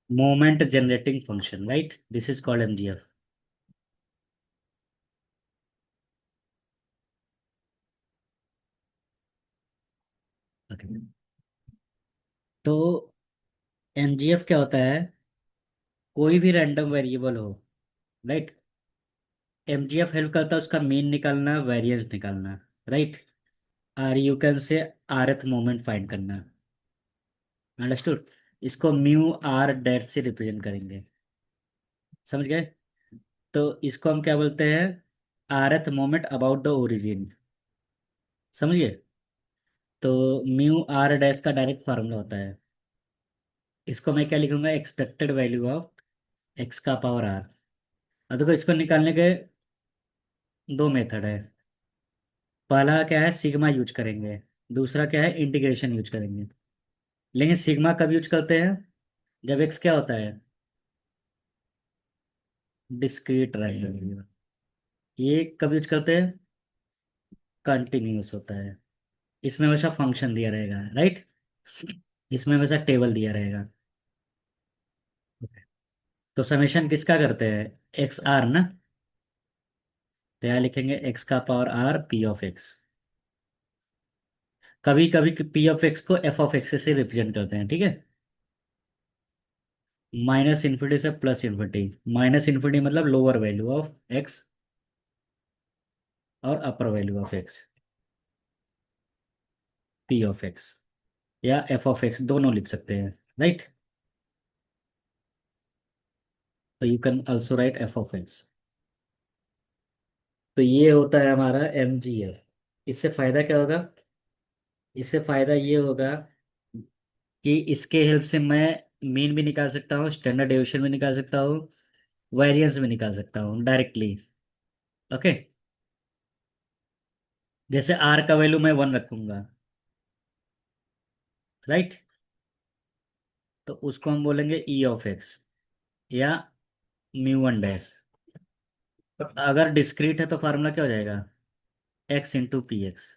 Moment generating function, right, this is called MGF. तो MGF क्या होता है? कोई भी रैंडम वेरिएबल हो, राइट, एमजीएफ हेल्प करता है उसका मीन निकालना, वेरिएंस निकालना, राइट, और यू कैन से आरथ मोमेंट फाइंड करना। अंडरस्टूड? इसको म्यू आर डैश से रिप्रेजेंट करेंगे। समझ गए? तो इसको हम क्या बोलते हैं? आरथ मोमेंट अबाउट द ओरिजिन। समझ गए? तो म्यू आर डैश का डायरेक्ट फार्मूला होता है। इसको मैं क्या लिखूंगा? एक्सपेक्टेड वैल्यू ऑफ एक्स का पावर आर। अब देखो, इसको निकालने के दो मेथड है। पहला क्या है? सिग्मा यूज करेंगे। दूसरा क्या है? इंटीग्रेशन यूज करेंगे। लेकिन सिग्मा कब यूज करते हैं? जब एक्स क्या होता है? डिस्क्रीट रहेगा। ये कब यूज करते हैं? कंटिन्यूस होता है। इसमें हमेशा फंक्शन दिया रहेगा, राइट, इसमें हमेशा टेबल दिया रहेगा। तो समेशन किसका करते हैं? एक्स आर ना। तो यहाँ लिखेंगे एक्स का power R P of x. कभी कभी पी ऑफ एक्स को एफ ऑफ एक्स से रिप्रेजेंट करते हैं, ठीक है। माइनस इन्फिनिटी से प्लस इन्फिनिटी। माइनस इन्फिनिटी मतलब लोअर वैल्यू ऑफ एक्स, और अपर value of x, P of x या एफ ऑफ एक्स दोनों लिख सकते हैं, राइट। तो you can also right F of x. तो ये होता है हमारा एम जी एफ। इससे फायदा क्या होगा? इससे फायदा ये होगा कि इसके हेल्प से मैं मीन भी निकाल सकता हूँ, स्टैंडर्ड डेविएशन भी निकाल सकता हूँ, वेरिएंस भी निकाल सकता हूँ डायरेक्टली। ओके। जैसे आर का वैल्यू मैं 1 रखूंगा, राइट, तो उसको हम बोलेंगे ई ऑफ एक्स या म्यू वन डैश। तो अगर डिस्क्रीट है तो फार्मूला क्या हो जाएगा? X into p X.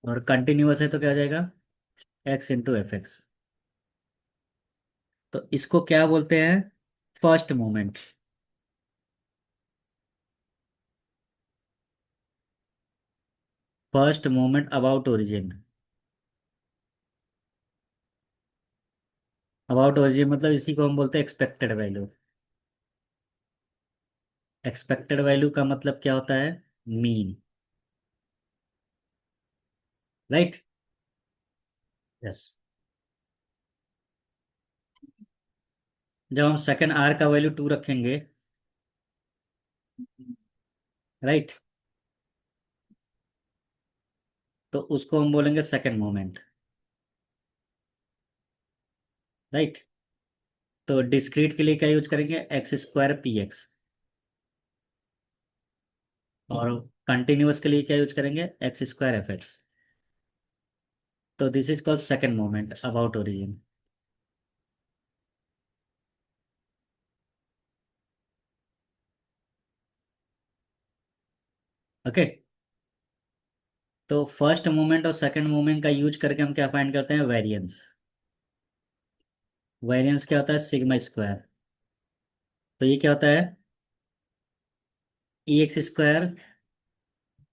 और कंटिन्यूअस है तो क्या हो जाएगा? X into F X. तो इसको क्या बोलते हैं? First moment. First moment about origin. About origin मतलब इसी को हम बोलते हैं एक्सपेक्टेड वैल्यू। एक्सपेक्टेड वैल्यू का मतलब क्या होता है? Mean, right. यस। जब हम सेकेंड आर का वैल्यू 2 रखेंगे, राइट, तो उसको हम बोलेंगे सेकेंड मोमेंट, राइट। तो डिस्क्रीट के लिए क्या यूज करेंगे? X square P X. और कंटिन्यूअस के लिए क्या यूज करेंगे? X square F X. तो this is called second moment about origin. Okay. तो फर्स्ट मोमेंट और सेकंड मोमेंट का यूज करके हम क्या फाइंड करते हैं? वेरिएंस। वेरिएंस क्या होता है? Sigma square. तो ये क्या होता है? E X square,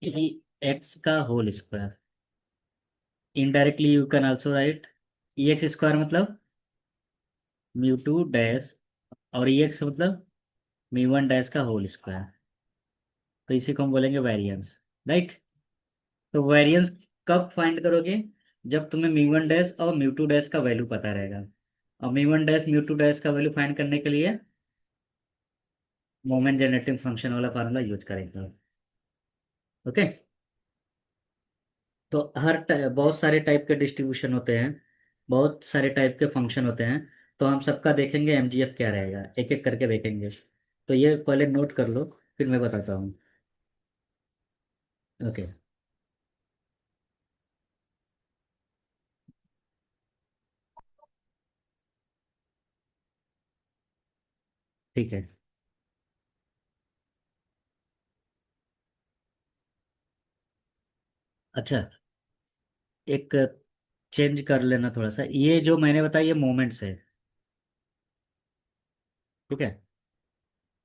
E X का whole square. Indirectly you can also write E X square मतलब म्यू टू डैश, और ई एक्स मतलब म्यू वन डैश का होल स्क्वायर। तो इसी को हम बोलेंगे वेरिएंस, राइट। तो वेरिएंस कब फाइंड करोगे? जब तुम्हें म्यू वन डैश और म्यू टू डैश का वैल्यू पता रहेगा। और mu one dash mu two dash का वैल्यू फाइंड करने के लिए मोमेंट जनरेटिंग फंक्शन वाला फार्मूला यूज करेंगे। ओके। तो बहुत सारे टाइप के डिस्ट्रीब्यूशन होते हैं, बहुत सारे टाइप के फंक्शन होते हैं। तो हम सबका देखेंगे एमजीएफ क्या रहेगा, एक एक करके देखेंगे। तो ये पहले नोट कर लो, फिर मैं बताता हूँ। ओके। ठीक है। अच्छा, एक चेंज कर लेना थोड़ा सा। ये जो मैंने बताया ये मोमेंट्स है, ठीक है।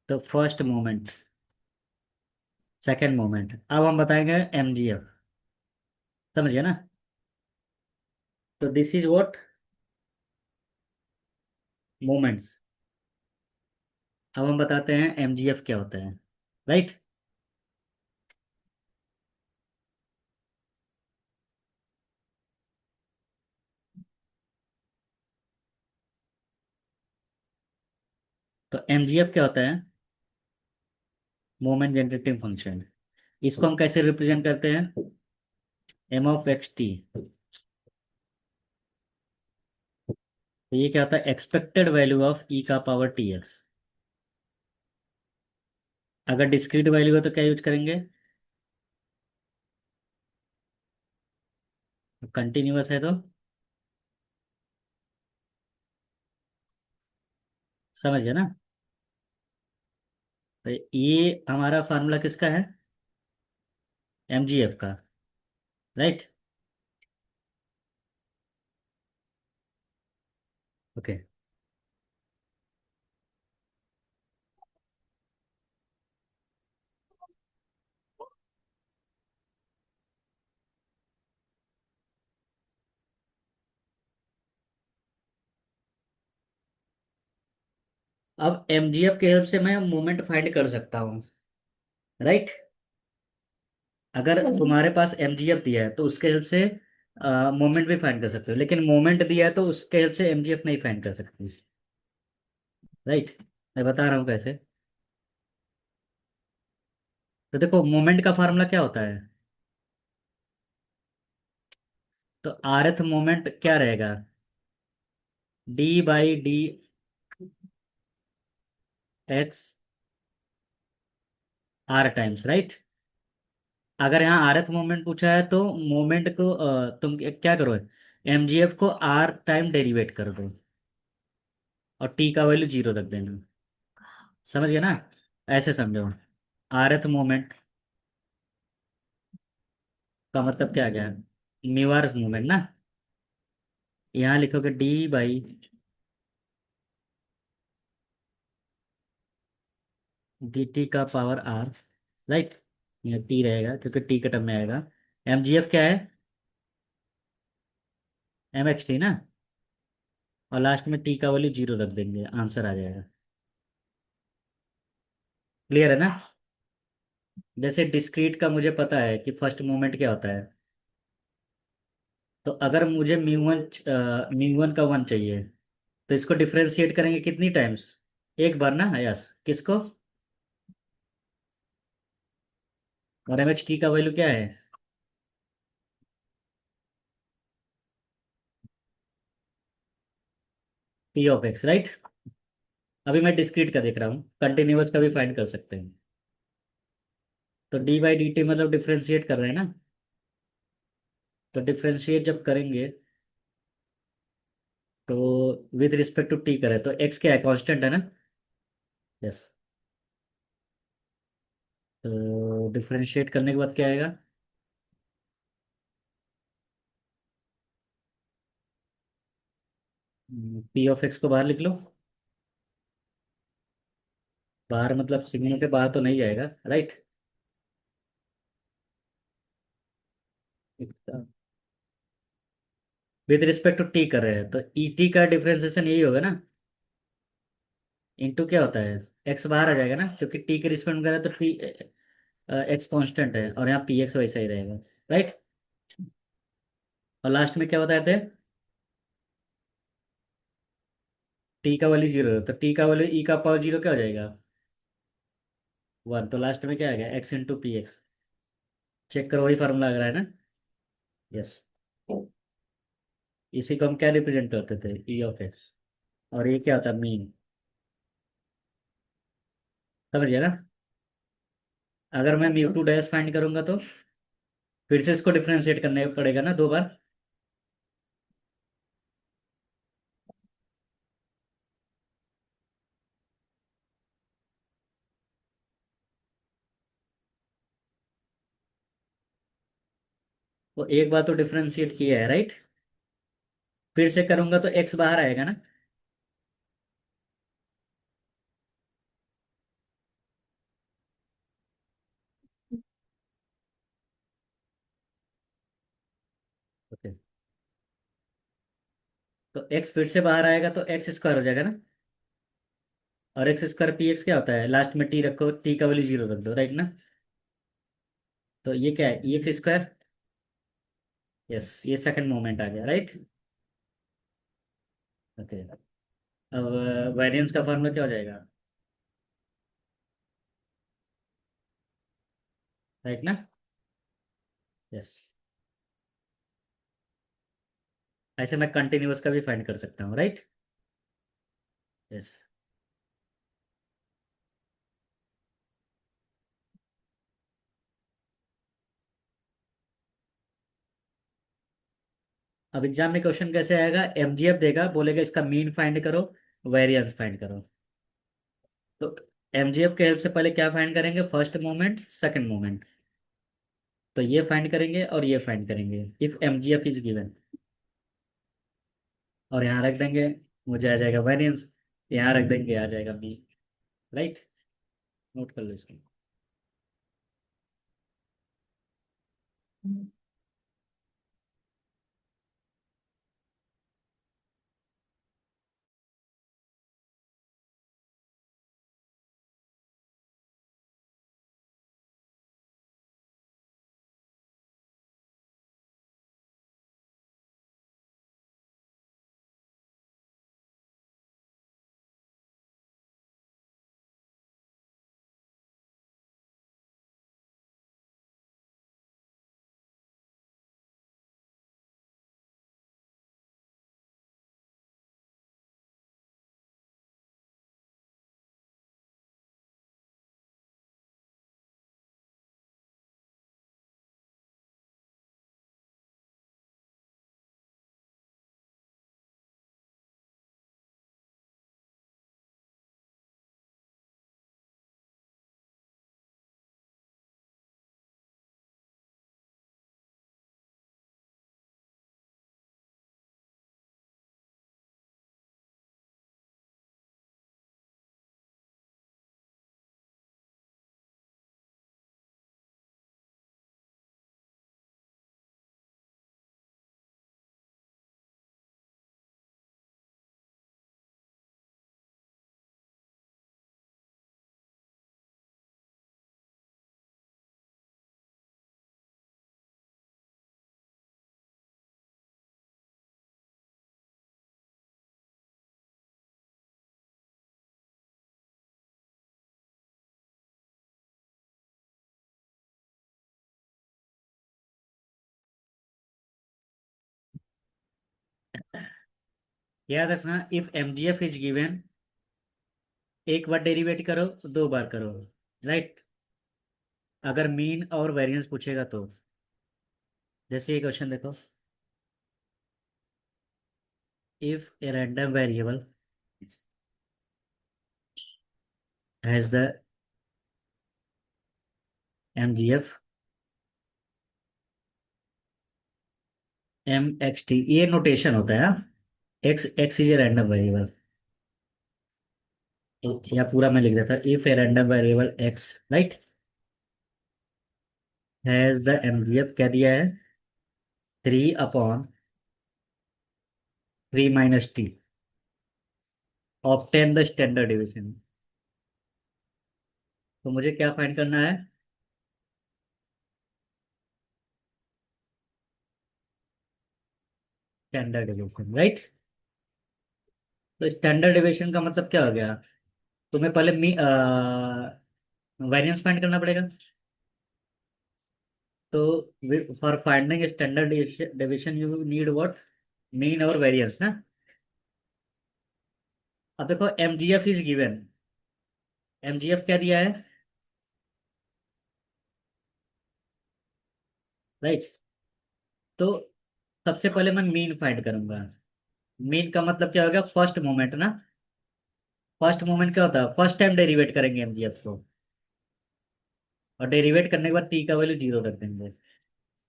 तो फर्स्ट मोमेंट, सेकंड मोमेंट, अब हम बताएंगे एमजीएफ। समझ गए ना? तो दिस इज व्हाट मोमेंट्स। अब हम बताते हैं एमजीएफ क्या होता है। राइट। तो एमजीएफ क्या होता है? Moment generating function. इसको हम कैसे रिप्रेजेंट करते हैं? M of X T. तो ये क्या होता है? एक्सपेक्टेड वैल्यू ऑफ ई का पावर टी एक्स। अगर डिस्क्रीट वैल्यू हो तो क्या यूज करेंगे? कंटिन्यूअस है तो समझ गए ना? तो ये हमारा फार्मूला किसका है? एमजीएफ का। राइट। ओके। अब एमजीएफ के हेल्प से मैं मोमेंट फाइंड कर सकता हूँ। राइट। अगर तुम्हारे पास एमजीएफ दिया है तो उसके हेल्प से मोमेंट भी फाइंड कर सकते हो, लेकिन मोमेंट दिया है तो उसके हेल्प से एमजीएफ नहीं फाइंड कर सकती। राइट। मैं बता रहा हूँ कैसे। तो देखो मोमेंट का फार्मूला क्या होता है? तो आरएथ मोमेंट क्या रहेगा? D by d x r times. Right. अगर यहाँ आरएथ मोमेंट पूछा है तो मोमेंट को तुम क्या करो, एमजीएफ को आर टाइम डेरिवेट कर दो और टी का वैल्यू जीरो रख देना। समझ गए ना? ऐसे समझो। आरएथ मोमेंट का मतलब क्या आ गया? न्यूआर मूवमेंट ना। यहाँ लिखोगे डी बाई डी टी का पावर आर। राइट। यहाँ टी रहेगा क्योंकि टी का टर्म में आएगा। एमजीएफ क्या है? एम एक्स टी ना। और लास्ट में टी का वैल्यू जीरो रख देंगे, आंसर आ जाएगा। क्लियर है ना? जैसे डिस्क्रीट का मुझे पता है कि फर्स्ट मोमेंट क्या होता है। तो अगर मुझे म्यू वन का वन चाहिए तो इसको डिफरेंशिएट करेंगे कितनी टाइम्स? एक बार ना। यस, किसको? और एम एक्स टी का वैल्यू क्या है? P of x. राइट। अभी मैं डिस्क्रीट का देख रहा हूँ, कंटिन्यूअस का भी फाइंड कर सकते हैं। तो डी बाई डी टी मतलब डिफ्रेंशिएट कर रहे हैं ना। तो डिफ्रेंशिएट जब करेंगे तो विद रिस्पेक्ट टू टी करें तो एक्स क्या है? कांस्टेंट है ना। यस। तो डिफ्रेंशिएट करने के बाद क्या आएगा? पी ऑफ एक्स को बाहर लिख लो। बाहर मतलब सिग्मा के बाहर तो नहीं जाएगा। Right. With respect to T कर रहे हैं तो ई टी का डिफरेंशिएशन यही होगा ना। इनटू क्या होता है? एक्स बाहर आ जाएगा ना, क्योंकि टी के रिस्पेक्ट में करें तो टी एक्स कांस्टेंट है और यहाँ पी एक्स वैसा ही रहेगा। राइट। और लास्ट में क्या बताए थे? टी का वैल्यू जीरो, तो टी का वैल्यू ई का पावर जीरो क्या हो जाएगा? वन। तो लास्ट में क्या आ गया? X into p x. Check करो, वही फार्मूला लग रहा है ना। यस। इसी को हम क्या रिप्रेजेंट करते थे? ई ऑफ एक्स। और ये क्या होता है? मीन। समझ गया ना? अगर मैं म्यू टू डैश फाइंड करूंगा तो फिर से इसको डिफरेंशिएट करने पड़ेगा ना दो बार। वो एक बार तो डिफरेंशिएट किया है। राइट। फिर से करूंगा तो एक्स बाहर आएगा ना। तो एक्स फिर से बाहर आएगा तो एक्स स्क्वायर हो जाएगा ना। और एक्स स्क्वायर पी एक्स क्या होता है, लास्ट में टी रखो, टी का वैल्यू जीरो रख दो, राइट ना। तो ये क्या है, ई एक्स स्क्वायर। यस, ये सेकंड मोमेंट आ गया, राइट। ओके। अब वेरिएंस का फॉर्मूला क्या हो जाएगा, राइट ना। यस। ऐसे मैं कंटिन्यूअस का भी फाइंड कर सकता हूँ, राइट। यस। अब एग्जाम में क्वेश्चन कैसे आएगा, एमजीएफ देगा, बोलेगा इसका मीन फाइंड करो, वेरिएंस फाइंड करो। तो एमजीएफ के हेल्प से पहले क्या फाइंड करेंगे, फर्स्ट मोमेंट सेकंड मोमेंट। तो ये फाइंड करेंगे और ये फाइंड करेंगे इफ एमजीएफ इज गिवन। और यहाँ रख देंगे, मुझे आ जाएगा वेरिएंस। यहाँ रख देंगे, आ जाएगा मीन, राइट। नोट कर लो इसको। याद रखना, इफ एमजीएफ इज गिवन, एक बार डेरिवेट करो, दो बार करो, राइट। अगर मीन और वेरिएंस पूछेगा तो, जैसे ये क्वेश्चन देखो, if a random variable has the MGF m x t, ये नोटेशन होता है। X x is a random variable, या पूरा मैं लिख देता, if a random variable x, right, has the MGF क्या दिया है, 3/3 - t, obtain the standard division. तो मुझे क्या फाइंड करना है, स्टैंडर्ड डिवीजन, राइट। तो स्टैंडर्ड डिवीजन का मतलब क्या हो गया, तुम्हें पहले मी वेरिएंस फाइंड करना पड़ेगा। तो for finding standard division you need what, mean और वेरिएंस ना। अब देखो एमजीएफ इज गिवन, एमजीएफ क्या दिया है, राइट। तो सबसे पहले मैं मीन फाइंड करूंगा। मीन का मतलब क्या हो गया, फर्स्ट मोमेंट ना। फर्स्ट मोमेंट क्या होता है, फर्स्ट टाइम डेरिवेट करेंगे एमजीएफ को, और डेरिवेट करने के बाद टी का वैल्यू जीरो रख देंगे,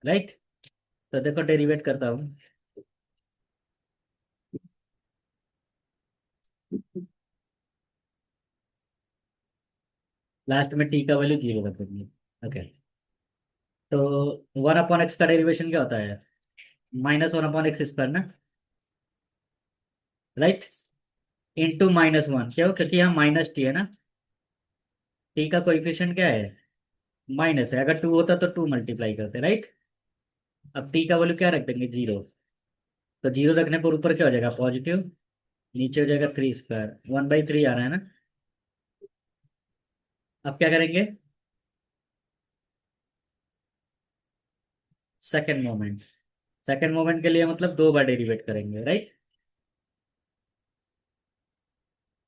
राइट। तो देखो डेरिवेट करता हूँ, लास्ट में टी का वैल्यू जीरो रख देंगे। ओके। तो 1/x का डेरिवेशन क्या होता है, -1/x स्क्वायर ना। राइट। इंटू -1 क्यों? क्योंकि यहाँ -t है ना। t का कोएफिशिएंट क्या है? माइनस है। अगर 2 होता तो 2 मल्टीप्लाई करते, राइट। अब t का वैल्यू क्या रख देंगे? 0। तो 0 रखने पर ऊपर क्या हो जाएगा? पॉजिटिव। नीचे हो जाएगा 3 स्क्वायर, 1/3 आ रहा है ना। अब क्या करेंगे? Second moment. सेकेंड मोमेंट के लिए मतलब 2 बार डेरिवेट करेंगे, राइट।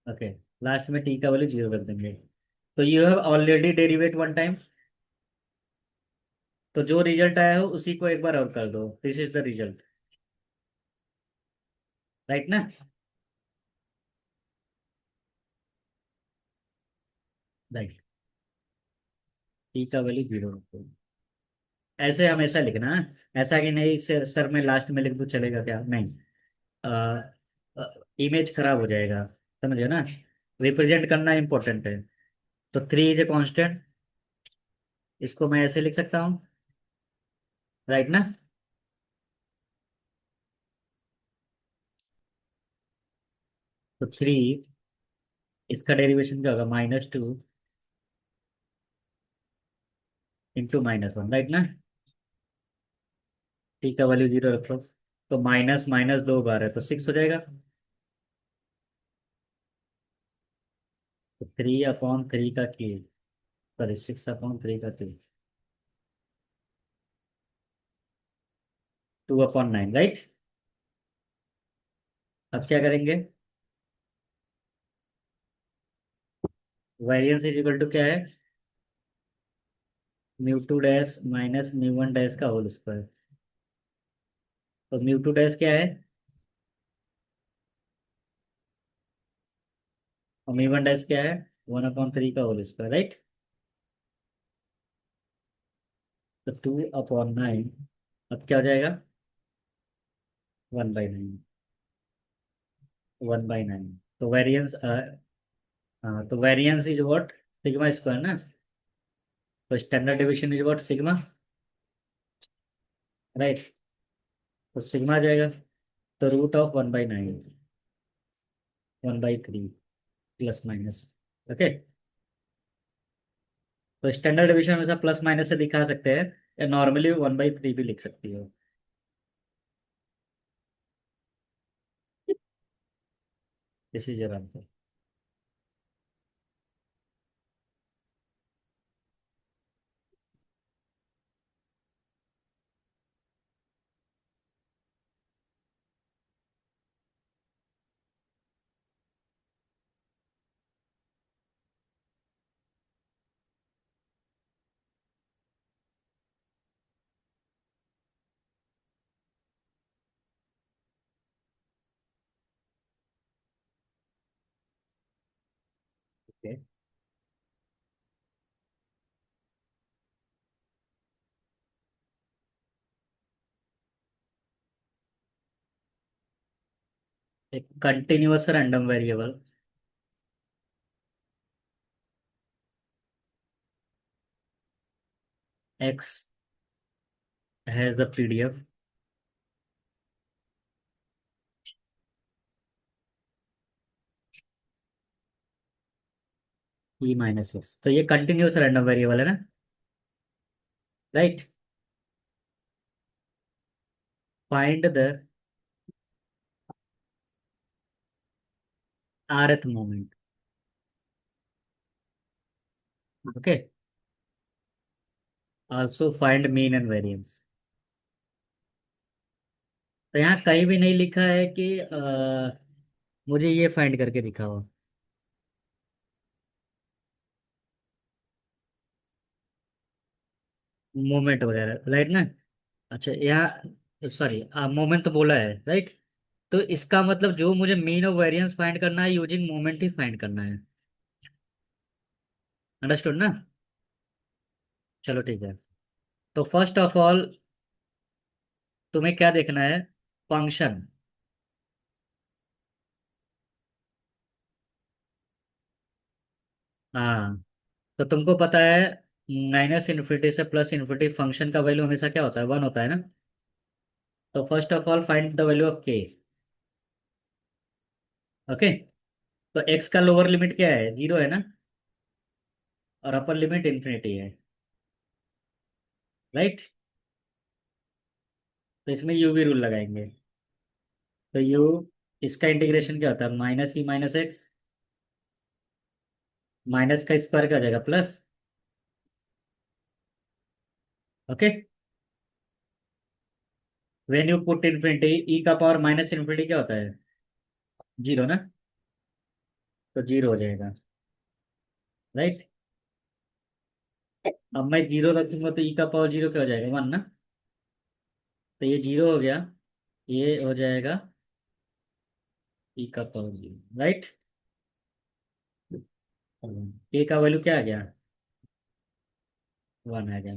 ओके। लास्ट में टी का वैल्यू 0 कर देंगे। तो you have already derivative one time. तो जो रिजल्ट आया हो उसी को एक बार और कर दो। This is the result, right ना। राइट। टी का वैल्यू 0 रखो। ऐसे हमेशा लिखना है। ऐसा कि नहीं सर मैं लास्ट में लिख दूं चलेगा क्या? नहीं। इमेज खराब हो जाएगा। समझे ना। रिप्रेजेंट करना इंपॉर्टेंट है। तो 3 इज ए कॉन्स्टेंट। इसको मैं ऐसे लिख सकता हूँ, राइट ना। तो 3, इसका डेरिवेशन क्या होगा? -2 इंटू -1, राइट ना। टी का वैल्यू 0 रखो। तो माइनस माइनस 2 बार है तो 6 हो जाएगा। तो 3/3 का क्यूब, सॉरी 6/3 का क्यूब, 2/9, राइट। अब क्या करेंगे? वेरिएंस इज इक्वल टू क्या है? μ2 डैश माइनस μ1 डैश का होल स्क्वायर। तो μ2 डैश क्या है? और μ1 डैश क्या है? 1/3 का होल स्क्वायर, राइट। तो 2/9। अब क्या हो जाएगा? 1/9। 1/9। तो वेरिएंस, हाँ तो variance is what? Sigma square ना। तो standard division is what? Sigma, right. तो सिग्मा आ जाएगा। तो √1/9, 1/3 प्लस माइनस। ओके। तो स्टैंडर्ड डिविजन हमेशा प्लस माइनस से दिखा सकते हैं, या नॉर्मली 1/3 भी लिख सकती हो। This is your answer. Okay. एक continuous random variable X has the PDF e-x। तो ये कंटिन्यूअस रैंडम वेरिएबल है ना, right. Find the rth moment. Okay. Also find mean and variance. तो यहाँ कहीं भी नहीं लिखा है कि मुझे ये फाइंड करके दिखाओ। मोमेंट वगैरह, राइट ना। अच्छा यहाँ सॉरी, मोमेंट तो बोला है, राइट। तो इसका मतलब जो मुझे मीन और वेरिएंस फाइंड करना है यूजिंग मोमेंट ही फाइंड करना है। अंडरस्टूड ना। चलो ठीक है। तो फर्स्ट ऑफ ऑल तुम्हें क्या देखना है? फंक्शन। हाँ। तो तुमको पता है -∞ से +∞ फंक्शन का वैल्यू हमेशा क्या होता है? 1 होता है ना। तो first of all find the value of के। ओके। तो एक्स का लोअर लिमिट क्या है, जीरो है ना, और अपर लिमिट इन्फिनिटी है। राइट। तो इसमें यू भी रूल लगाएंगे। तो यू, इसका इंटीग्रेशन क्या होता है, minus E minus X, minus का स्क्वायर क्या हो जाएगा, plus. Okay. When you put infinity, ई का पावर माइनस इन्फिनिटी क्या होता है, जीरो ना। तो जीरो हो जाएगा। राइट। अब मैं जीरो रखूंगा तो ई का पावर जीरो क्या हो जाएगा, वन ना। तो ये जीरो हो गया, ये हो जाएगा ई का पावर जीरो। राइट। ए का वैल्यू क्या आ गया, वन आ गया।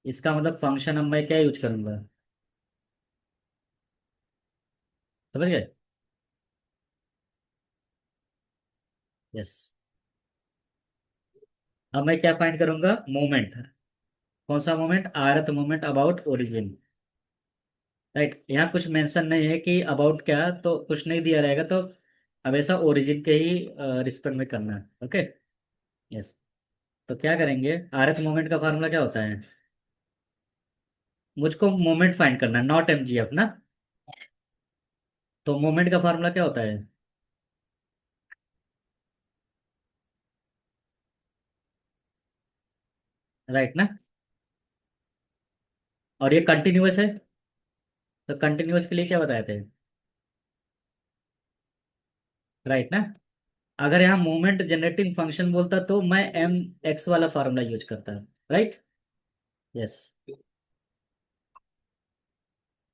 इसका मतलब फंक्शन अब मैं क्या यूज करूंगा, समझ गए। यस। अब मैं क्या फाइंड करूंगा, मोमेंट। कौन सा मोमेंट, आर्थ मोमेंट अबाउट ओरिजिन। राइट। यहाँ कुछ मेंशन नहीं है कि अबाउट क्या, तो कुछ नहीं दिया रहेगा, तो हमेशा ओरिजिन के ही रिस्पेक्ट में करना है। ओके। यस। तो क्या करेंगे, आरएफ मोमेंट का फार्मूला क्या होता है, मुझको मोमेंट फाइंड करना है, नॉट एमजीएफ ना। तो मोमेंट का फार्मूला क्या होता है, राइट ना। और ये कंटिन्यूअस है, तो कंटिन्यूअस के लिए क्या बताए थे, राइट ना। अगर यहाँ मोमेंट जनरेटिंग फंक्शन बोलता तो मैं एम एक्स वाला फार्मूला यूज करता, राइट। यस।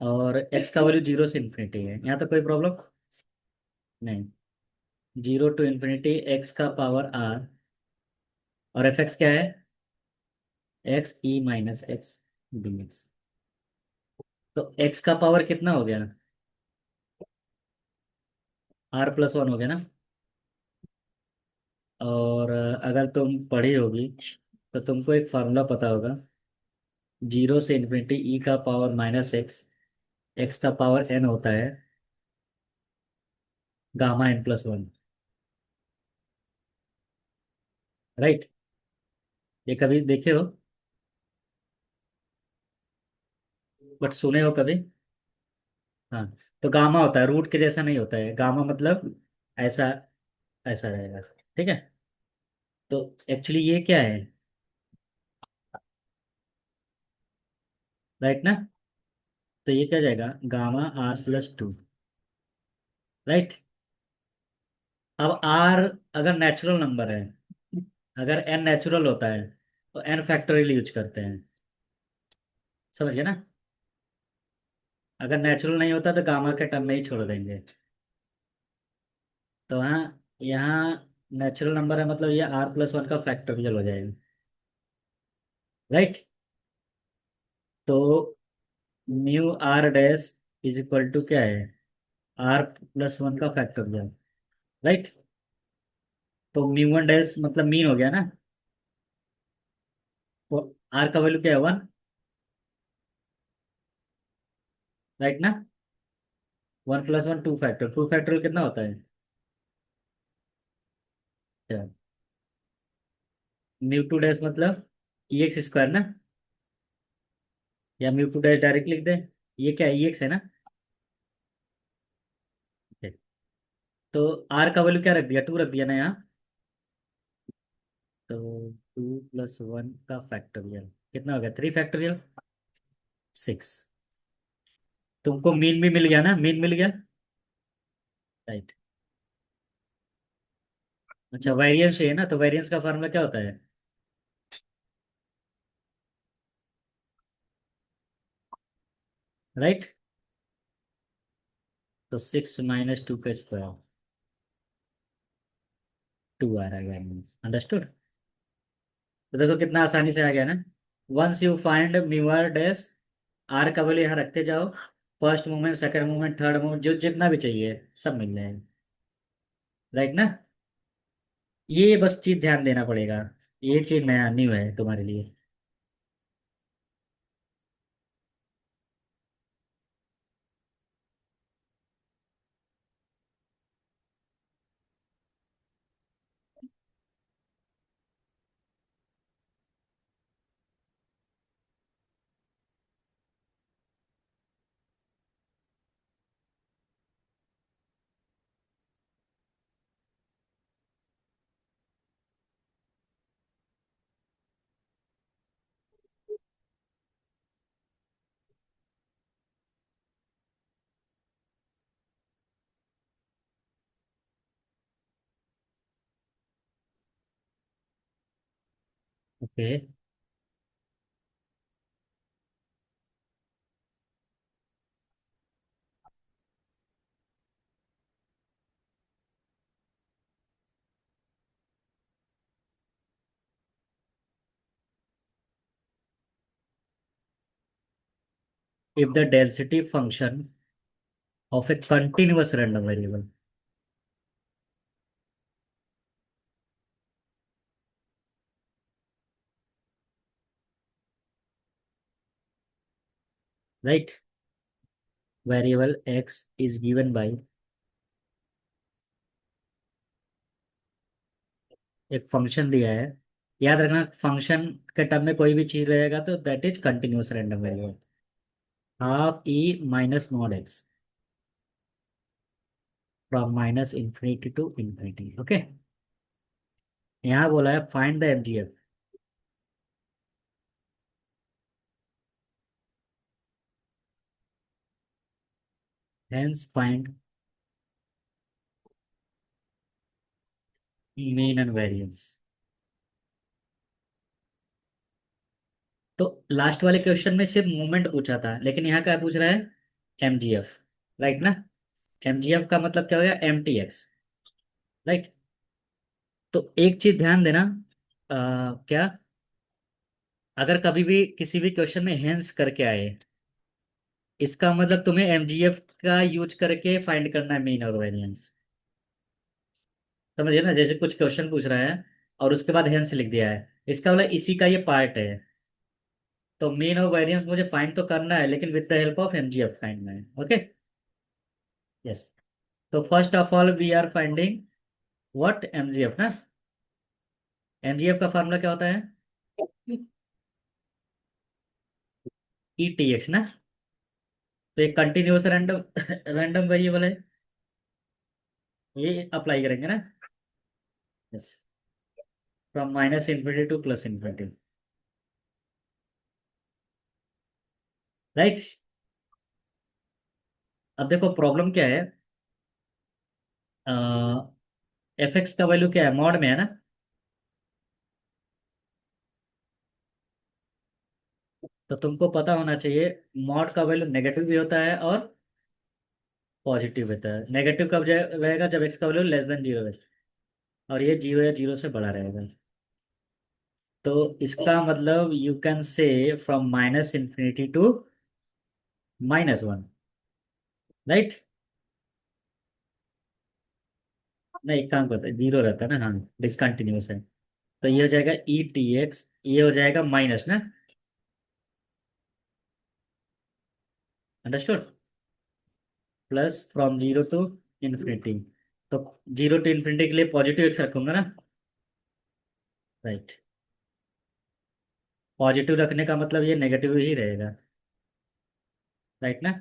और एक्स का वैल्यू जीरो से इन्फिनिटी है, यहाँ तो कोई प्रॉब्लम नहीं। जीरो टू इन्फिनिटी एक्स का पावर आर, और एफ एक्स क्या है, एक्स ई माइनस एक्स डी एक्स। तो एक्स का पावर कितना हो गया, आर प्लस वन हो गया ना। और अगर तुम पढ़ी होगी तो तुमको एक फार्मूला पता होगा, जीरो से इन्फिनिटी ई का पावर माइनस एक्स, एक्स का पावर एन होता है, gamma n plus one. Right. ये कभी देखे हो, बट सुने हो कभी। हाँ। तो गामा होता है, रूट के जैसा नहीं होता है, गामा मतलब ऐसा, ऐसा रहेगा। ठीक है। तो एक्चुअली ये क्या है, राइट ना। तो ये क्या हो जाएगा, gamma r plus two. Right. अब आर अगर नेचुरल नंबर है, अगर एन नेचुरल होता है तो एन फैक्टोरियल यूज करते हैं, समझ गए ना। अगर नेचुरल नहीं होता तो गामा के टर्म में ही छोड़ देंगे। तो यहाँ नेचुरल नंबर है, मतलब ये आर प्लस वन का फैक्टोरियल हो जाएगा। राइट। तो mu r dash is equal to क्या है, आर प्लस वन का फैक्टोरियल। राइट। तो म्यू वन डैश मतलब मीन हो गया ना। तो आर का वैल्यू क्या है, वन। राइट ना। One plus one two factor, two factorial कितना होता है, म्यू टू डैश मतलब ई एक्स स्क्वायर ना, या म्यू टू डैश डायरेक्ट लिख दे। ये क्या है, ई एक्स है ना। Okay. तो आर का वैल्यू क्या रख दिया, टू रख दिया ना यहाँ। तो टू प्लस वन का फैक्टोरियल कितना हो गया, थ्री फैक्टोरियल, सिक्स। तुमको मीन भी मिल गया ना, मीन मिल गया। राइट। अच्छा, वेरिएंस है ना, तो वेरिएंस का फार्मूला क्या होता है, राइट। तो सिक्स माइनस टू का स्क्वायर, टू आ रहा है, अंडरस्टूड। तो देखो कितना आसानी से आ गया ना। Once you find mu dash, r का वैल्यू यहाँ रखते जाओ, first movement second movement third movement जो जितना भी चाहिए सब मिल जाएगा। राइट ना। ये बस चीज ध्यान देना पड़ेगा, ये चीज नया न्यू है तुम्हारे लिए। Okay. If the density function of A continuous random variable. Right. Variable x is given by, एक फंक्शन दिया है। याद रखना, फंक्शन के टर्म में कोई भी चीज रहेगा तो that is continuous random variable. Half e minus not x from minus infinity to infinity. Okay. यहाँ बोला है find the MGF. Hence find mean and variance. तो लास्ट वाले क्वेश्चन में सिर्फ मूवमेंट पूछा था, लेकिन यहाँ क्या पूछ रहा है? एमजीएफ। राइट ना? एमजीएफ का मतलब क्या हो गया? M t x. राइट। तो एक चीज ध्यान देना, क्या, अगर कभी भी किसी भी क्वेश्चन में हेंस करके आए, इसका मतलब तुम्हें एमजीएफ का यूज करके फाइंड करना है मीन और वेरिएंस। समझिए ना, जैसे कुछ क्वेश्चन पूछ रहा है और उसके बाद हेंस लिख दिया है, इसका मतलब इसी का ये पार्ट है। तो मीन और वेरिएंस मुझे फाइंड तो करना है, लेकिन with the help of MGF find है। ओके। यस। तो first of all we are finding what? MGF ना। एमजीएफ का फार्मूला क्या होता है? ई टी एक्स ना। तो एक कंटिन्यूअस रैंडम रैंडम वेरिएबल है, ये अप्लाई करेंगे ना। Yes. From minus infinity two plus infinity. Right. अब देखो प्रॉब्लम क्या है। एफ एक्स का वैल्यू क्या है? मॉड में है ना। तो तुमको पता होना चाहिए मॉड का वैल्यू नेगेटिव भी होता है और पॉजिटिव होता है। नेगेटिव कब रहेगा? जब एक्स का वैल्यू लेस देन जीरो है, और ये जीरो या जीरो से बड़ा रहेगा। तो इसका मतलब you can say from minus infinity to minus one. Right. नहीं, एक काम करते हैं, जीरो रहता है ना, हाँ, डिसकंटिन्यूस है। तो ये हो जाएगा ई टी एक्स, ये हो जाएगा माइनस ना। Understood. Plus from zero to infinity. तो जीरो टू इन्फिनिटी के लिए पॉजिटिव एक्स रखूंगा ना। राइट। पॉजिटिव रखने का मतलब ये नेगेटिव ही रहेगा। राइट ना।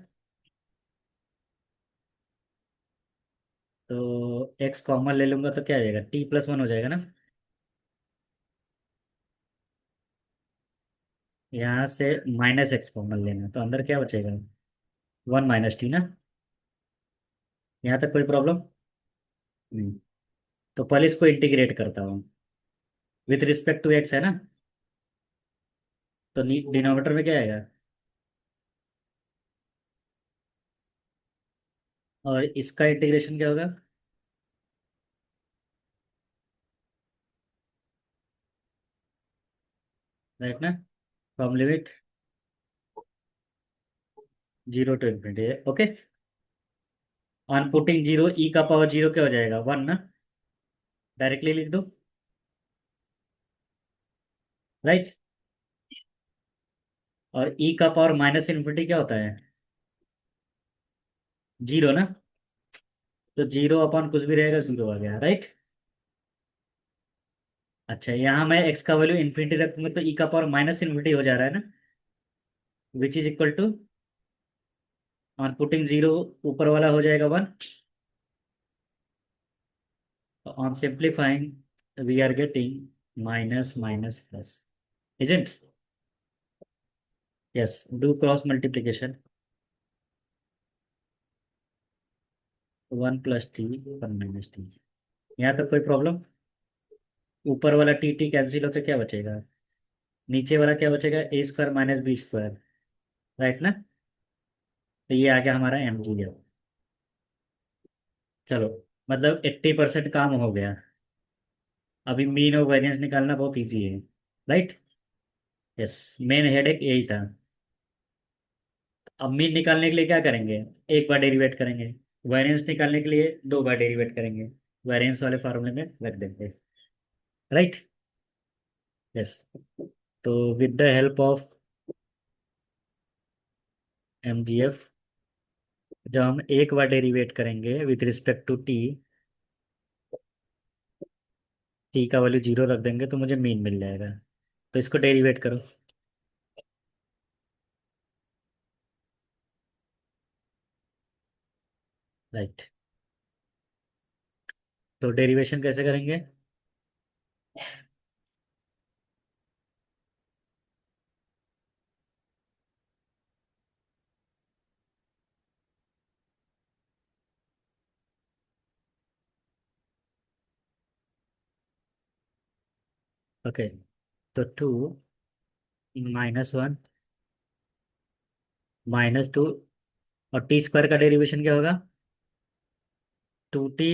तो एक्स कॉमन ले लूंगा तो क्या आ जाएगा? टी प्लस वन हो जाएगा ना। यहाँ से माइनस एक्स कॉमन लेना, तो अंदर क्या बचेगा? वन माइनस टी ना। यहाँ तक कोई प्रॉब्लम नहीं। तो पहले इसको इंटीग्रेट करता हूँ, विथ रिस्पेक्ट टू एक्स है ना। तो डिनोमिनेटर में क्या आएगा? और इसका इंटीग्रेशन क्या होगा? राइट ना। From limit zero to infinity. Okay. On putting zero, E का पावर जीरो क्या हो जाएगा? वन ना। डायरेक्टली लिख दो। राइट। और ई का पावर माइनस इन्फिनिटी क्या होता है? जीरो ना। तो जीरो अपॉन कुछ भी रहेगा, जीरो आ गया। राइट। अच्छा, यहाँ मैं एक्स का वैल्यू इन्फिनिटी रखूंगा तो ई का पावर माइनस इन्फिनिटी हो जा रहा है ना, which is equal to, on putting zero, ऊपर वाला हो जाएगा one. On simplifying we are getting minus minus plus, isn't? Yes. Do cross multiplication. One plus t, one minus t. यहाँ तक कोई प्रॉब्लम? ऊपर वाला टी टी कैंसिल होकर क्या बचेगा? नीचे वाला क्या बचेगा, A square minus B square, right ना। तो ये आ गया हमारा एम जी। चलो, मतलब 80% काम हो गया। अभी मीन और वेरिएंस निकालना बहुत इजी है, राइट। यस, मेन हेडेक यही था। अब मीन निकालने के लिए क्या करेंगे, एक बार डेरिवेट करेंगे। वेरिएंस निकालने के लिए दो बार डेरिवेट करेंगे। वेरिएंस वाले फार्मूले में रख देंगे, राइट। यस। तो with the help of m g f, जब हम एक बार डेरिवेट करेंगे with respect to t, t का वैल्यू जीरो रख देंगे तो मुझे मीन मिल जाएगा। तो इसको डेरिवेट करो। राइट। तो डेरिवेशन कैसे करेंगे। ओके। तो 2 - 1 -2, और टी स्क्वायर का डेरिवेशन क्या होगा, 2t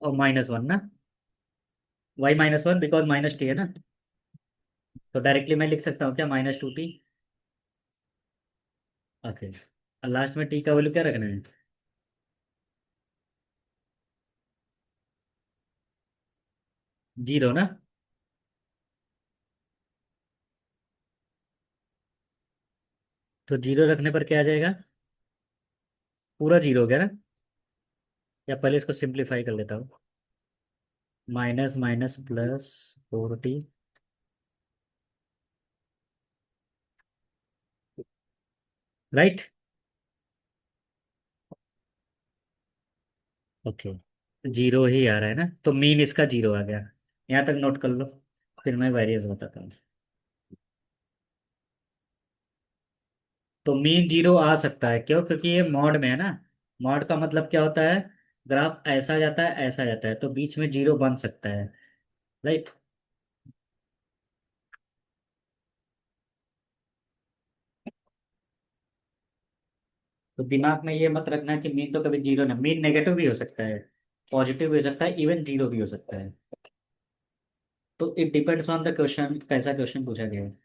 और -1 ना, y - 1 बिकॉज माइनस टी है ना। तो डायरेक्टली मैं लिख सकता हूँ क्या, -2t। ओके। और लास्ट में टी का वैल्यू क्या रखना है, जीरो ना। तो जीरो रखने पर क्या आ जाएगा, पूरा जीरो हो गया ना। या पहले इसको सिंप्लीफाई कर लेता हूँ, minus minus plus 4t। Right. Okay. Zero ही आ रहा है ना, तो मीन इसका जीरो आ गया। यहाँ तक नोट कर लो, फिर मैं वेरिएंस बताता हूँ। तो मीन जीरो आ सकता है, क्यों, क्योंकि ये मॉड में है ना। मॉड का मतलब क्या होता है, ग्राफ ऐसा जाता है ऐसा जाता है, तो बीच में जीरो बन सकता है, राइट। तो दिमाग में ये मत रखना कि मीन तो कभी जीरो ना, मीन नेगेटिव भी हो सकता है, पॉजिटिव भी हो सकता है, इवन जीरो भी हो सकता है। तो it depends on the question, कैसा क्वेश्चन पूछा गया है।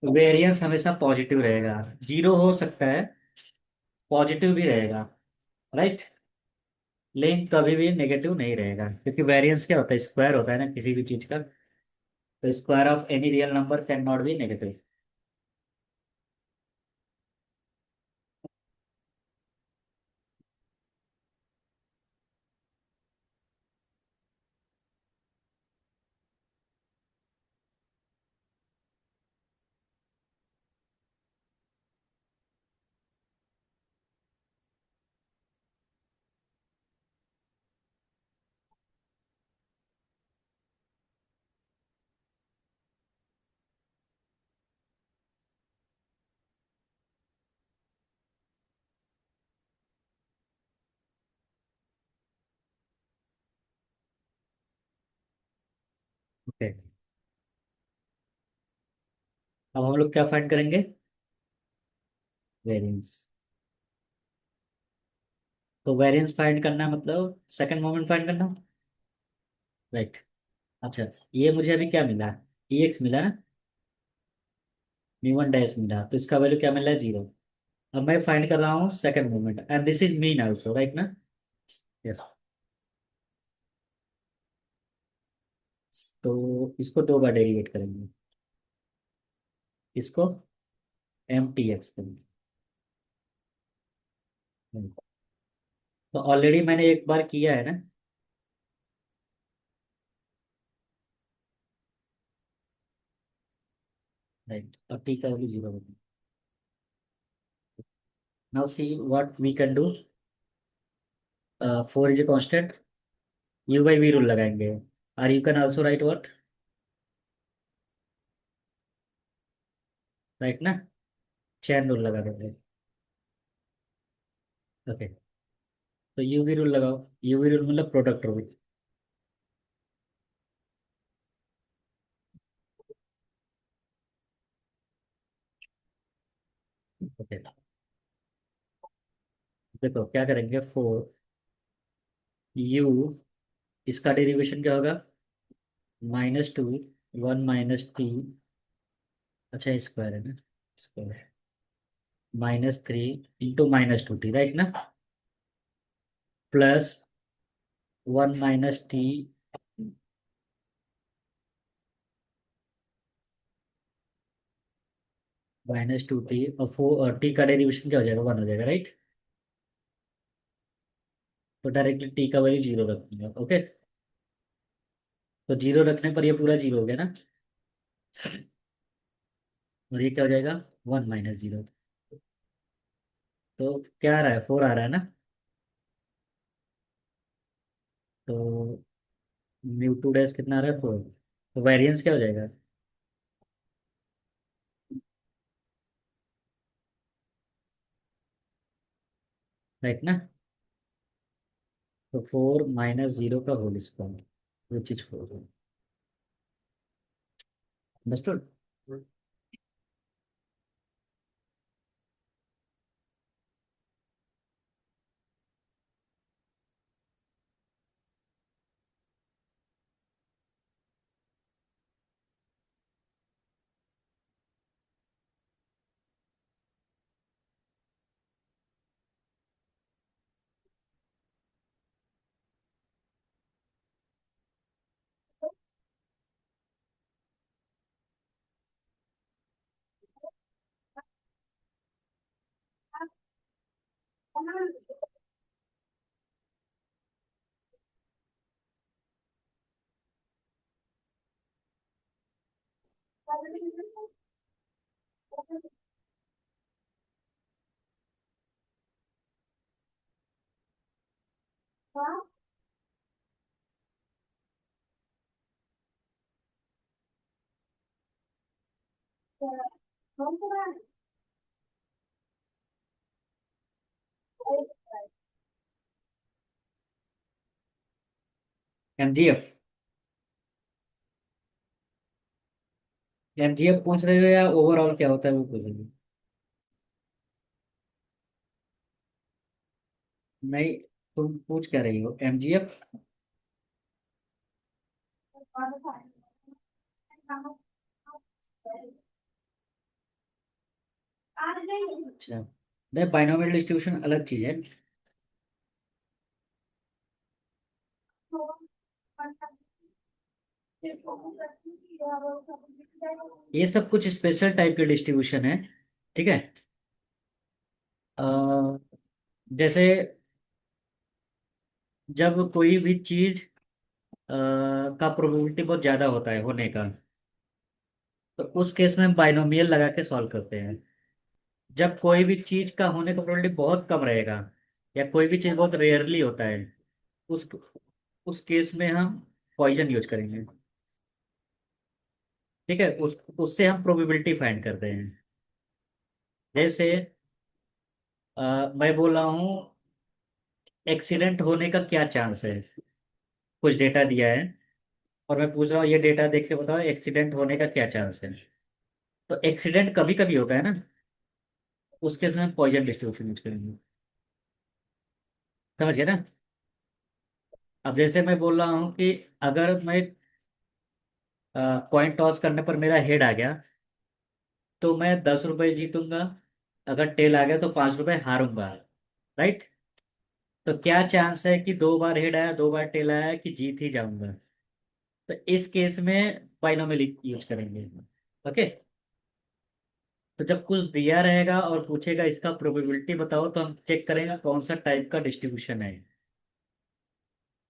वेरिएंस हमेशा पॉजिटिव रहेगा, जीरो हो सकता है, पॉजिटिव भी रहेगा, राइट। लेकिन कभी भी नेगेटिव नहीं रहेगा, क्योंकि वेरिएंस क्या होता है, स्क्वायर होता है ना किसी भी चीज का। तो square of any real number can not be negative. Okay. अब हम लोग क्या फाइंड करेंगे, वेरिएंस। तो वेरिएंस फाइंड करना मतलब सेकंड मोमेंट फाइंड करना, राइट। अच्छा, ये मुझे अभी क्या मिला, ई एक्स मिला ना, न्यू वन डैश मिला, तो इसका वैल्यू क्या मिला है, जीरो। अब मैं फाइंड कर रहा हूँ second moment, and this is mean also, right ना। यस। तो इसको दो बार डेरिवेट करेंगे, इसको एम टी एक्स करेंगे। तो ऑलरेडी मैंने एक बार किया है ना, राइट। और टी का वैल्यू जीरो होगा। Now see what we can do, four is a constant, u by v rule लगाएंगे, और you can also write what, right ना, चैन रूल लगा देंगे। ओके। तो यू वी रूल लगाओ, यू वी रूल मतलब product rule. देखो क्या करेंगे, 4u, इसका डेरिवेशन क्या होगा, -2, 1 - t, अच्छा स्क्वायर है ना, स्क्वायर, -3 इंटू -2t, राइट ना, प्लस 1 - t, -2t, और 4 t का डेरिवेशन क्या हो जाएगा, 1 हो जाएगा, राइट। तो डायरेक्टली टी का वैल्यू 0 रखेंगे, ओके। तो 0 रखने पर ये पूरा 0 हो गया ना, और ये क्या हो जाएगा, 1 - 0। तो क्या आ रहा है, 4 आ रहा है ना। तो µ2 कितना आ रहा है, 4। तो वेरिएंस क्या हो जाएगा, राइट ना। तो 4 - 0 का whole square, which is 4। Understood. MGF, MGF पूछ रहे हो या ओवरऑल क्या होता है वो पूछ रहे हो। नहीं, तुम पूछ क्या रही हो, एमजीएफ। अच्छा, नहीं, बाइनोमियल डिस्ट्रीब्यूशन अलग चीज है। ये सब कुछ स्पेशल टाइप के डिस्ट्रीब्यूशन है, ठीक है। अ, जैसे जब कोई भी चीज का प्रोबेबिलिटी बहुत ज्यादा होता है होने का, तो उस केस में हम बाइनोमियल लगा के सॉल्व करते हैं। जब कोई भी चीज का होने का प्रोबेबिलिटी बहुत कम रहेगा, या कोई भी चीज बहुत रेयरली होता है, उस उस केस में हम पॉइजन यूज करेंगे, ठीक है। उससे हम प्रोबेबिलिटी फाइंड करते हैं। जैसे मैं बोल रहा हूँ एक्सीडेंट होने का क्या चांस है, कुछ डेटा दिया है, और मैं पूछ रहा हूँ ये डेटा देख के बताओ एक्सीडेंट होने का क्या चांस है। तो एक्सीडेंट कभी कभी होता है ना, उस केस में हम पॉइजन डिस्ट्रीब्यूशन यूज करेंगे, समझ गए ना। अब जैसे मैं बोल रहा हूँ कि अगर मैं कॉइन टॉस करने पर मेरा हेड आ गया, तो मैं 10 रुपए जीतूंगा, अगर टेल आ गया तो 5 रुपए हारूंगा, राइट। तो क्या चांस है कि 2 बार हेड आया 2 बार टेल आया कि जीत ही जाऊंगा। तो इस केस में बाइनोमियल यूज करेंगे, ओके। तो जब कुछ दिया रहेगा और पूछेगा इसका प्रोबेबिलिटी बताओ, तो हम चेक करेंगे कौन सा टाइप का डिस्ट्रीब्यूशन है,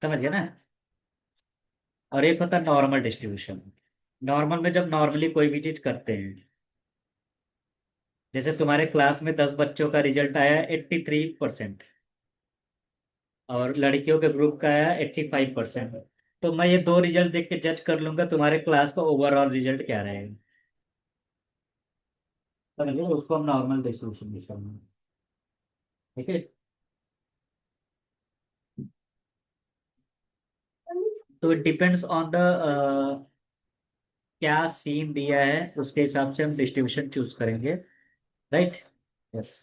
समझ गए ना। और एक होता है नॉर्मल डिस्ट्रीब्यूशन। नॉर्मल में जब नॉर्मली कोई भी चीज करते हैं, जैसे तुम्हारे क्लास में 10 बच्चों का रिजल्ट आया 83%, और लड़कियों के ग्रुप का आया 85%। तो मैं ये दो रिजल्ट देख के जज कर लूंगा तुम्हारे क्लास का ओवरऑल रिजल्ट क्या रहेगा, समझ लो, उसको हम नॉर्मल डिस्ट्रीब्यूशन भी करना, ठीक है। तो इट डिपेंड्स ऑन द क्या सीन दिया है, उसके हिसाब से हम डिस्ट्रीब्यूशन चूज करेंगे, राइट। यस।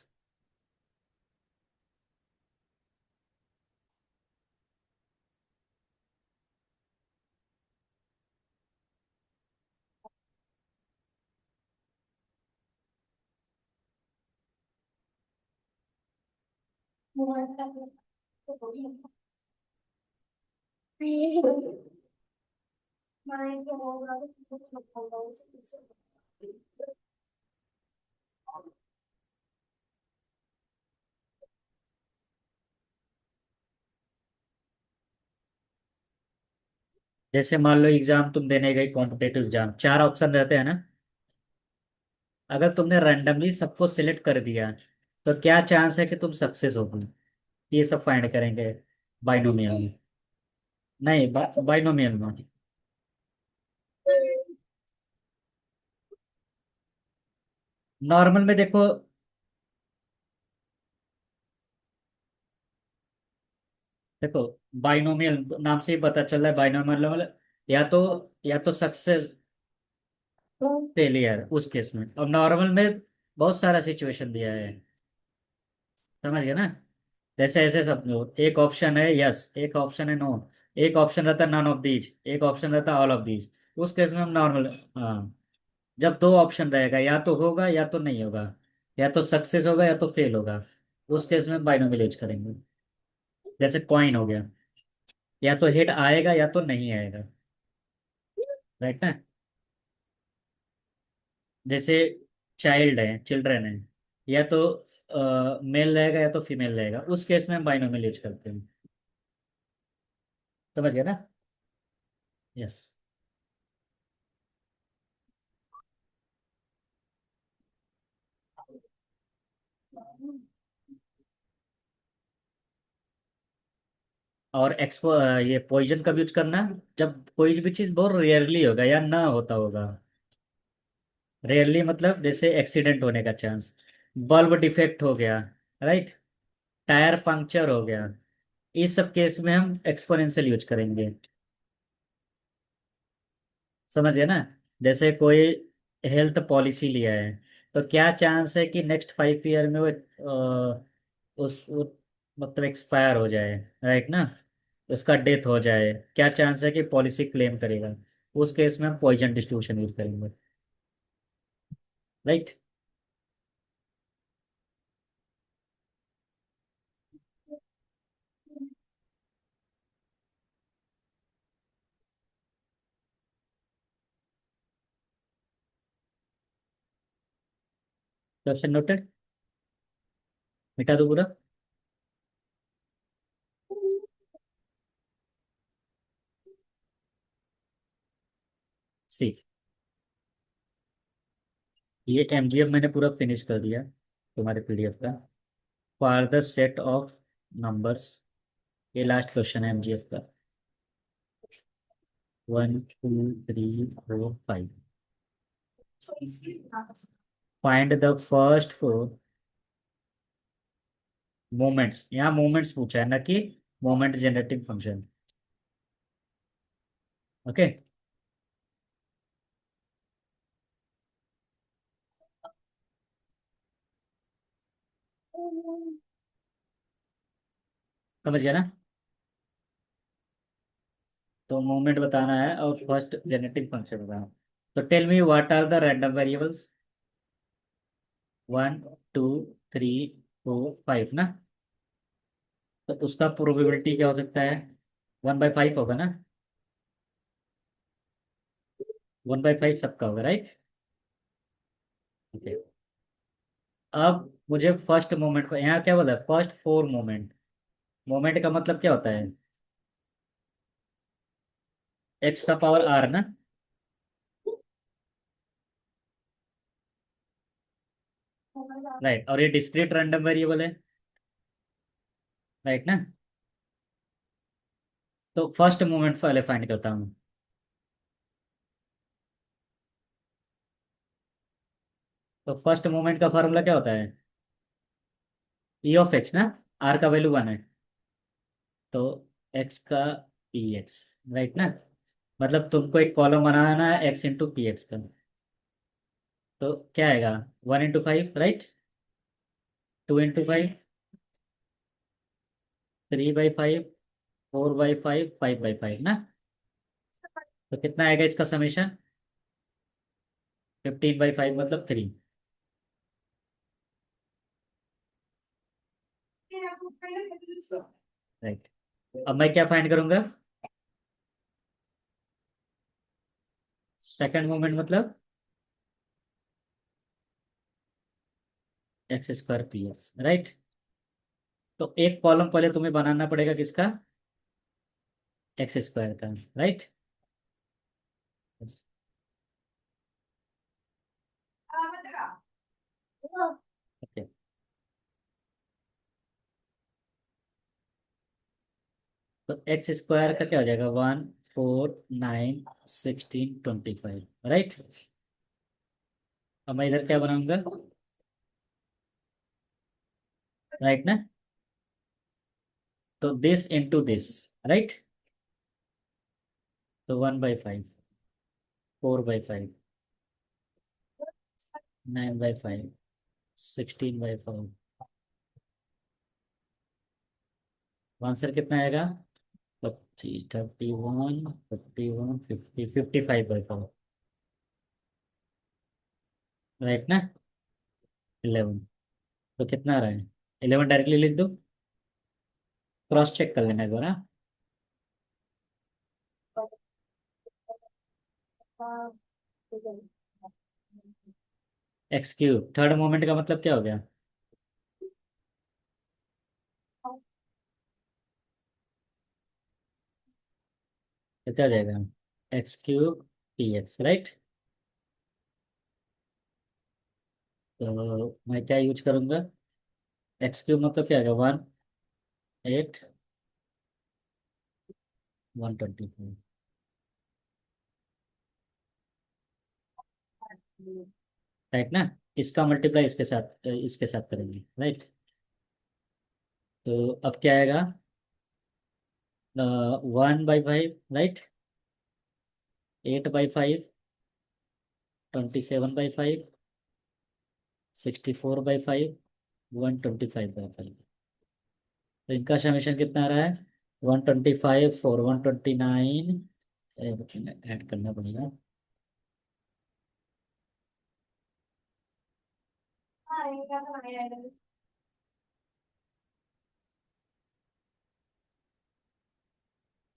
जैसे मान लो एग्जाम तुम देने गई, कॉम्पिटेटिव एग्जाम, चार ऑप्शन रहते हैं ना। अगर तुमने रैंडमली सबको सिलेक्ट कर दिया तो क्या चांस है कि तुम सक्सेस होगी? ये सब फाइंड करेंगे बाइनोमियल में। नहीं, बाइनोमियल में। नॉर्मल में देखो। देखो, बाइनोमियल नाम से ही पता चल रहा है, बाइनोमियल मतलब या तो सक्सेस, फेलियर उस केस में। और नॉर्मल में बहुत सारा सिचुएशन दिया है, समझ गए ना? जैसे ऐसे समझो, एक ऑप्शन है यस, एक ऑप्शन है नो, एक ऑप्शन रहता है नन ऑफ दीज, एक ऑप्शन रहता है ऑल ऑफ दीज। उस केस में हम नॉर्मल। हाँ। जब दो ऑप्शन रहेगा, या तो होगा या तो नहीं होगा, या तो सक्सेस होगा या तो फेल होगा, उस केस में बाइनोमियल यूज करेंगे। जैसे कॉइन हो गया, या तो हिट आएगा या तो नहीं आएगा, राइट ना? जैसे चाइल्ड है, चिल्ड्रन है, या तो मेल रहेगा या तो फीमेल रहेगा, उस केस में हम बाइनोमियल यूज करते हैं। समझ गया ना? यस। और ये पॉइजन कब यूज करना? जब कोई भी चीज बहुत रेयरली होगा या ना होता होगा। रेयरली मतलब जैसे एक्सीडेंट होने का चांस, बल्ब डिफेक्ट हो गया, राइट, टायर पंक्चर हो गया, इस सब केस में हम एक्सपोनेंशियल यूज करेंगे। समझ गए ना? जैसे कोई हेल्थ पॉलिसी लिया है, तो क्या चांस है कि नेक्स्ट 5 ईयर में वो मतलब एक्सपायर हो जाए, राइट ना? उसका डेथ हो जाए, क्या चांस है कि पॉलिसी क्लेम करेगा? उस केस में हम पॉइजन डिस्ट्रीब्यूशन यूज करेंगे, राइट। Question noted. मिटा दो पूरा। सी, ये एमजीएफ मैंने पूरा फिनिश कर दिया तुम्हारे पीडीएफ का। For the set of numbers, ये लास्ट क्वेश्चन है एमजीएफ का। 1 2 3 4 5। Find the first four moments, यहाँ मोमेंट्स पूछा है ना कि मोमेंट जनरेटिंग फंक्शन। ओके। समझ गया ना? तो मोमेंट बताना है और फर्स्ट जेनेटिक फंक्शन बताना। तो tell me what are the random variables? 1 2 3 4 5 ना? तो उसका प्रोबेबिलिटी क्या हो सकता है? 1/5 होगा ना? 1/5 सबका होगा, राइट। ओके। अब मुझे फर्स्ट मोमेंट, यहाँ क्या बोला है? First four moment. मोमेंट का मतलब क्या होता है? एक्स का पावर आर ना? राइट, और ये डिस्क्रीट रैंडम वेरिएबल है, राइट ना? तो फर्स्ट मोमेंट पहले फाइंड करता हूँ। तो फर्स्ट मोमेंट का फार्मूला क्या होता है? ई ऑफ एक्स ना? आर का वैल्यू 1 है, तो एक्स का पी एक्स, राइट ना? मतलब तुमको एक कॉलम बनाना है एक्स इंटू पी एक्स का। तो क्या आएगा? 1 इंटू 5, राइट? 2 इंटू 5, 3/5, 4/5, 5/5 ना? तो कितना आएगा इसका समेशन? 15/5 मतलब 3। राइट। अब मैं क्या फाइंड करूंगा? सेकंड मोमेंट मतलब x square P S, right. तो एक कॉलम पहले तुम्हें बनाना पड़ेगा किसका? एक्स स्क्वायर का, राइट। ओके। तो एक्स स्क्वायर का क्या हो जाएगा? 1 4 9 16 25, राइट। अब मैं इधर क्या बनाऊंगा? राइट ना? तो दिस इंटू दिस, राइट। तो 1/5, 4/5, 9/5, 16/5। आंसर कितना आएगा? 30 31 51 50 55/5, राइट ना? 11। तो कितना आ रहा है? 11 डायरेक्टली लिख दो, क्रॉस चेक कर लेना एक बार, हाँ। एक्स क्यूब थर्ड मोमेंट का मतलब क्या हो गया? तो क्या हो जाएगा? x³ px, right. तो मैं क्या यूज करूंगा? x³ मतलब क्या आएगा? 1 8 125, राइट ना? इसका मल्टीप्लाई इसके साथ करेंगे, राइट। तो अब क्या आएगा? 1/5, राइट। 8/5, 27/5, 64/5, 125/5। तो इनका समेशन कितना आ रहा है? 125 और 129, ऐड करना पड़ेगा।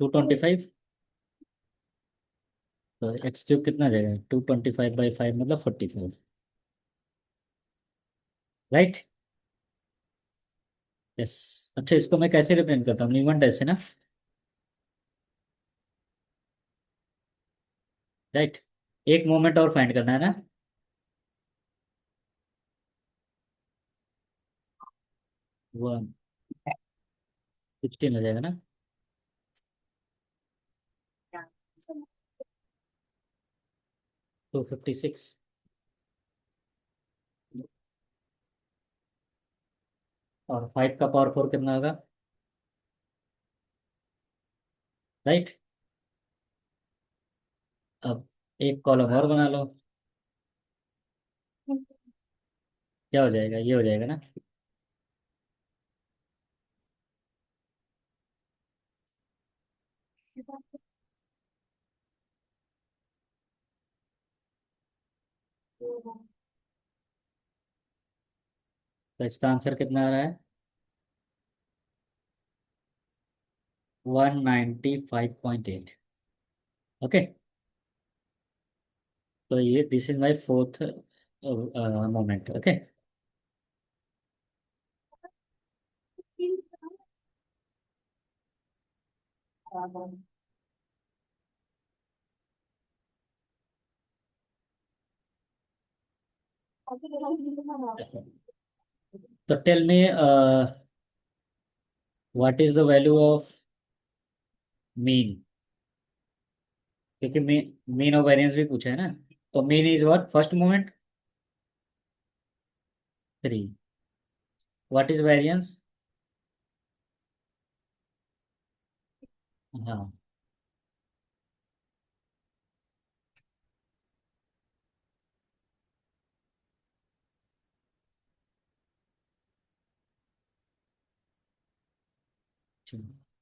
225। तो x³ कितना आ जाएगा? 225/5 मतलब 45, राइट। यस। अच्छा, इसको मैं कैसे रिप्रेजेंट करता हूँ? न्यूमन डैश से ना, राइट। एक मोमेंट और फाइंड करना है ना? 1 16 हो जाएगा ना? 256। और 5 का पावर 4 कितना होगा? राइट। अब एक कॉलम और बना लो। क्या हो जाएगा? ये हो जाएगा ना? तो इसका आंसर कितना आ रहा है? 195.8। ओके। तो ये this is my fourth moment, okay. तो tell me, what is the value of mean? क्योंकि मीन और वेरिएंस भी पूछा है ना। तो mean is what? First moment 3। What is variance? हाँ।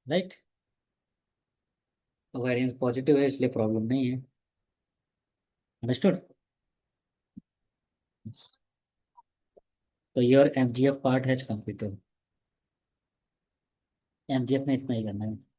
राइट। वेरिएंस पॉजिटिव है इसलिए प्रॉब्लम नहीं है। अंडरस्टूड? तो your MGF part has completed. MGF में इतना ही करना है।